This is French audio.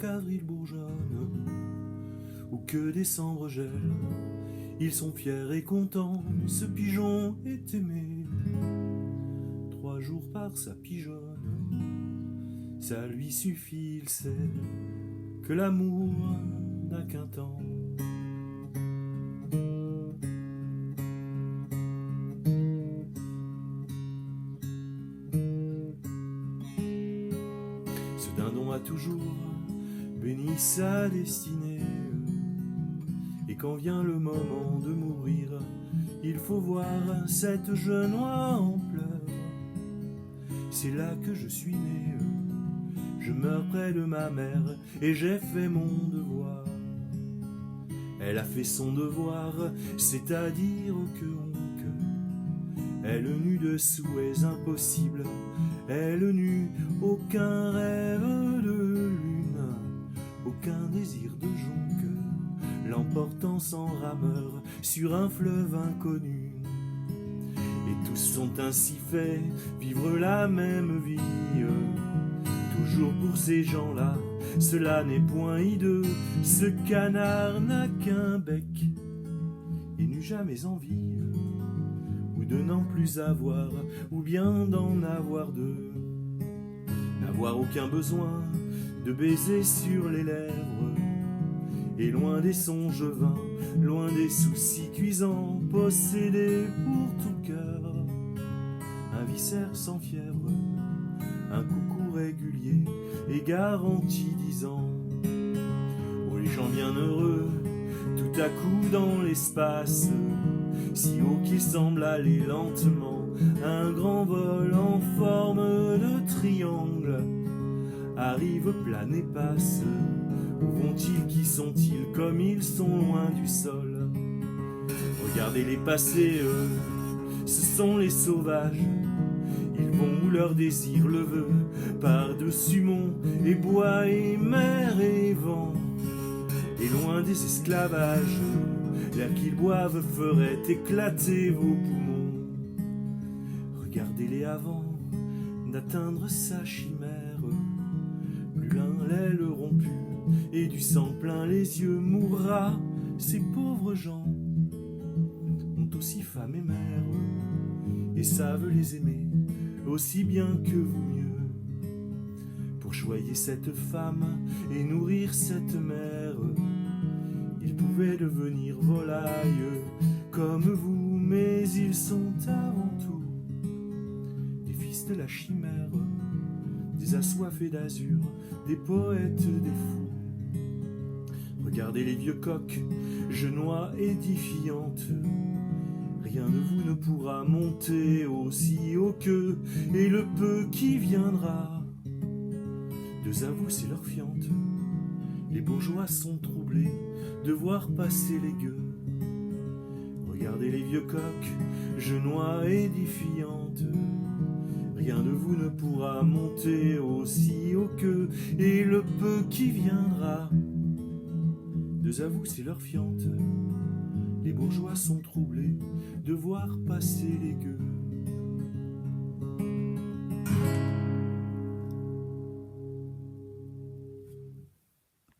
qu'avril bourgeonne ou que décembre gèle. Ils sont fiers et contents, ce pigeon est aimé. 3 jours par sa pigeonne, ça lui suffit, il sait que l'amour n'a qu'un temps. Ce dindon a toujours béni sa destinée, et quand vient le moment de mourir, il faut voir cette jeune oie en pleurs. C'est là que je suis né, je meurs près de ma mère et j'ai fait mon devoir. Elle a fait son devoir, c'est-à-dire que elle n'eut de souhaits impossibles, elle n'eut aucun rêve de lune, aucun désir de jonque, l'emportant sans rameur sur un fleuve inconnu. Et tous sont ainsi faits, vivre la même vie, toujours pour ces gens-là, cela n'est point hideux. Ce canard n'a qu'un bec et n'eut jamais envie, ou de n'en plus avoir, ou bien d'en avoir deux. N'avoir aucun besoin de baiser sur les lèvres, et loin des songes vains, loin des soucis cuisants, posséder pour tout cœur un viscère sans fièvre, un coucou régulier et garanti 10 ans. Oh, les gens bien heureux, tout à coup dans l'espace, si haut qu'il semble aller lentement, un grand vol en forme de triangle arrive, plane et passe. Où vont-ils, qui sont-ils, comme ils sont loin du sol? Regardez-les passer, eux, ce sont les sauvages. Ils vont où leur désir le veut, par-dessus monts et bois et mer et vent. Et loin des esclavages, l'air qu'ils boivent ferait éclater vos poumons. Regardez-les avant d'atteindre sa chimère. Plus l'un l'aile rompue et du sang plein les yeux mourra. Ces pauvres gens ont aussi femme et mère, et savent les aimer aussi bien que vous mieux. Pour choyer cette femme et nourrir cette mère, ils pouvaient devenir volailles comme vous, mais ils sont avant tout des fils de la chimère, des assoiffés d'azur, des poètes, des fous. Regardez les vieux coqs, genois édifiantes, rien de vous ne pourra monter aussi haut qu'eux, et le peu qui viendra, deux à vous c'est leur fiente. Les bourgeois sont troublés de voir passer les gueux. Regardez les vieux coqs, genois édifiantes, rien de vous ne pourra monter aussi haut qu'eux, et le peu qui viendra, deux à vous c'est leur fiente. Les bourgeois sont troublés de voir passer les gueux.